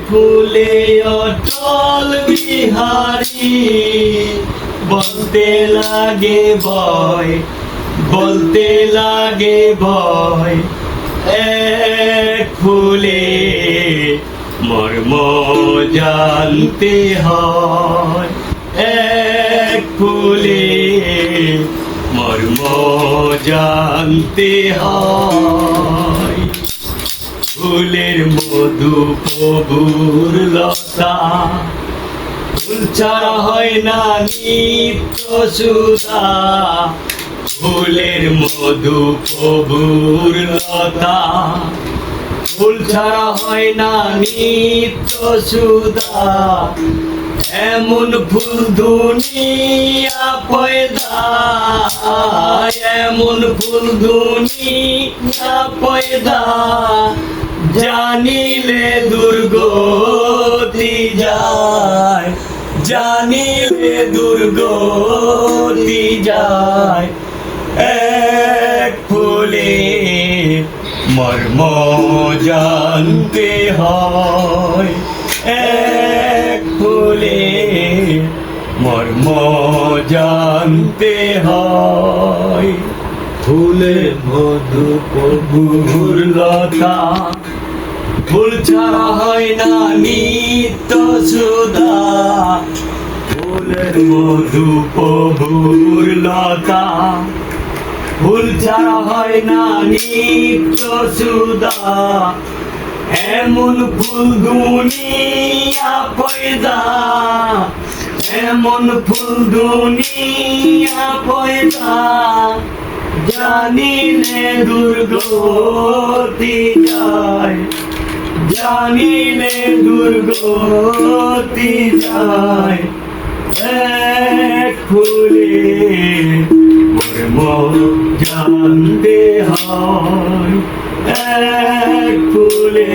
ফুলে অটল বিহারী বলতে লাগে ভয়, বলতে লাগে ভয়। এক ফুলে মর্ম জানতে হয়, এক ফুলে মর্ম জানতে হয়। ফুলের মধু প্রভুর লতা, ফুল ছাড়া হয় না নিত্য সুধা। ফুলের মধু প্রভুর লতা, ফুল ছাড়া হয় না নিত্য সুধা। এমন ফুল দুনিয়া পয়দা, এমন ফুল দুনিয়া পয়দা। জানিলে দুর্গতি যায়, জানিলে দুর্গতি যায়। এক ফুলে মর্ম জানতে হয়, এক ফুলে মর্ম জানতে হয়। ফুলে মধু প্রভুর লতা, ফুল ছাড়া হয় না নিত্য সুধা। ফুলের মধু প্রভুর লতা, ফুল ছাড়া হয় না নিত্য সুধা। এমন ফুল দুনিয়া পয়দা, এমন ফুল দুনিয়া পয়দা। জানিলে দুর্গতি যায়, জানিলে দুর্গতি যায়। এক ফুলে মর্ম জানতে হয়, এক ফুলে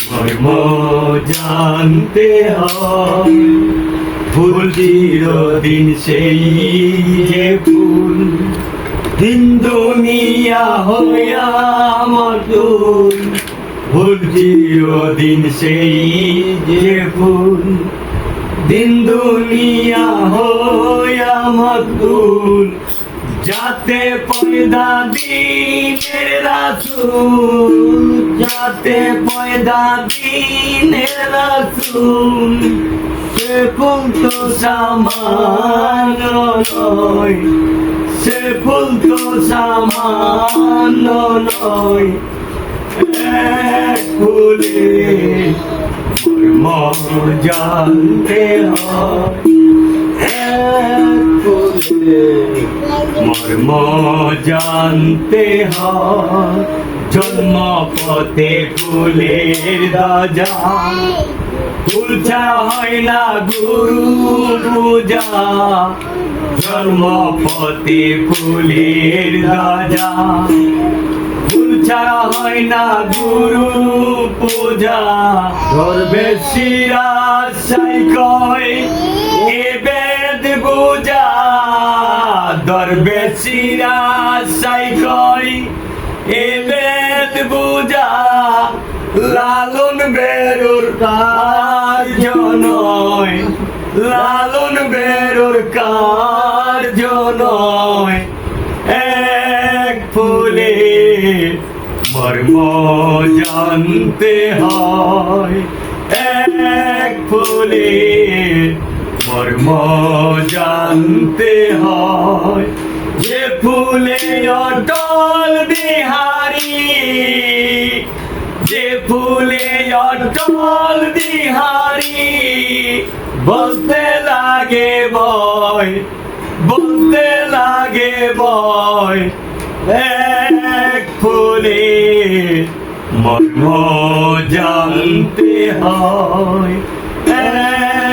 মর্ম জানতে হয়। ফুল চিরদিন সেই যে ফুল, দিন দুনিয়া হইয়া মতুল। ফুল চিরদিন সেই যে ফুল, দিন দুনিয়া হইয়া মতুল। যাতে পয়দা দিনের রাসূল, যাতে পয়দা দিনের রাসূল। সে ফুল তো সামান্য নয়, সে ফুল তো সামান্য নয়। এক ফুলে মর্ম জানতে হয়, এক ফুলে মর্ম জানতে হয়। জন্ম পথে ফুলের রাজা, ফুল ছাড়া হয় না গুরু পূজা। জন্ম পথে ফুলের রাজা, ফুল ছাড়া হয় না গুরু পূজা। দরবেশিরা সাই কয় এ বেদ বুঝা, দরবেশিরা সাই কয় এ বেদ বুঝা। লালন বেরোর কার্য নয়, লালন বেরোর কার্য নয়। এক ফুলে মর্ম জানতে হয়, এক ফুলে মর্ম জানতে হয়। যে ফুলে অটল বিহারী, যে ফুলে অটল বিহারী। বলতে লাগে ভয়, বলতে লাগে ভয়। এক ফুলে মর্ম জানতে হয়,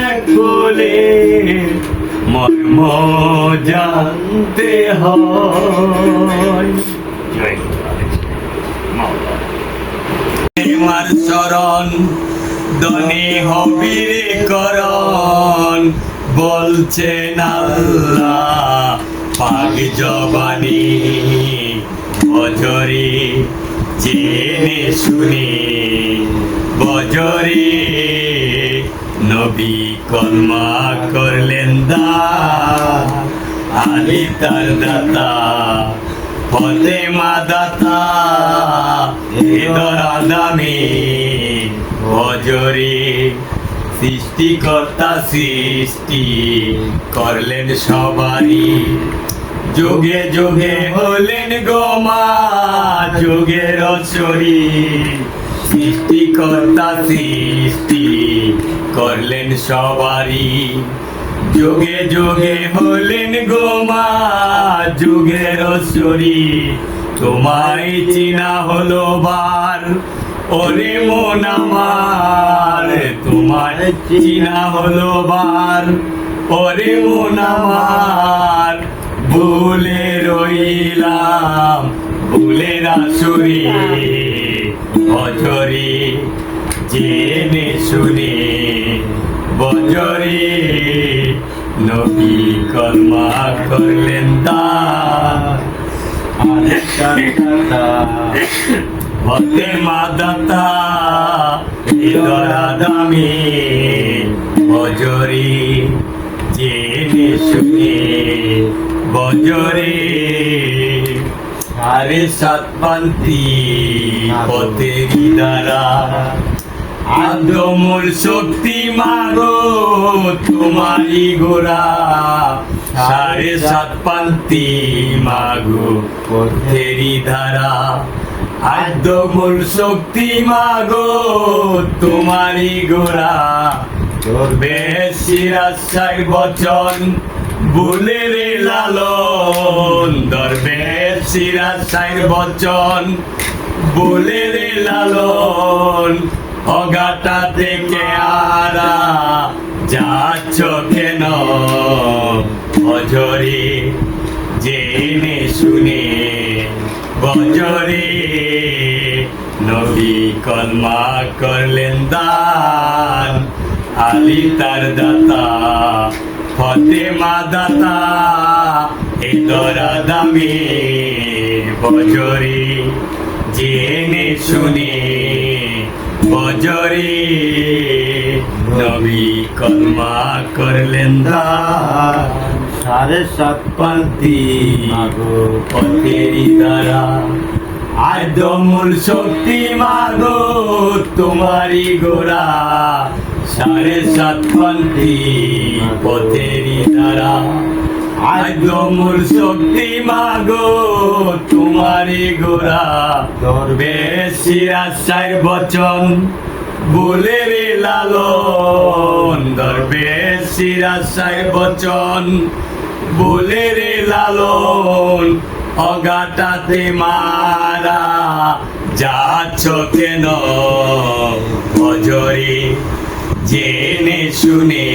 এক ফুলে মর্ম জানতে হয়। তোমার চরণ দনে হবিরে করণ, বলছেন আল্লাহ পাক জবানি অঝরে জেনে শুনে বজরে নবী কলমা করলেন দান আলী তার দাতা ফতেমা দাতা এদরা দামে বজরে সৃষ্টিকর্তা সৃষ্টি করলেন সবারই যোগে যোগে হলেন গোমা যোগের অসরি সৃষ্টিকর্তা সৃষ্টি করলেন সবারই যোগে যোগে হলেন গোমা যোগের অসরি তোমায় চিনা হলো বার ওরে মন আমার তোমায় চিনা হলো বার ওরে মন আমার ভুলে রইলাম ভুলের আসরে বজরে জেনে শুনে বজরে নবী কলমা করলেন দান ফতেমা দাতা এদরা দামে বজরে জেনে শুনে বজরে সাড়ে সাত পান্তি পথেরই দ্বারা আদমুল শক্তি মাগো তোমারই গোরা সাড়ে সাত পান্তি মাগো পথেরই ধারা আদমুল শক্তি মাগো তোমারই গোরা ধরবে শিরাশাই বচন বলে রে লালন ধরবে শিরাশাই বচন বলে রে লালন অগাটা থেকে আরা যাচ্ছ কেন বজরে জেনে শুনে বজরে নবী কলমা করলেন দান আলী তার দাতা ফতেমা দাতা এদরা দামে বজরে জেনে শুনে বজরে নবী কলমা করলেন দান সাড়ে সাত পান্তি মাগো পথেরই দ্বারা আদমুল শক্তি মাগো তোমারই গোরা সাড়ে সাত পান্তি পথেরই দ্বারা আদমুল শক্তি মাগো তোমারই গোরা ধরবে শিরাশাই বচন বলে রে লালন ধরবে শিরাশাই বচন বলে রে লালন অগাটাতে মারা যাচ্ছ কেন বজরে জেনে শুনে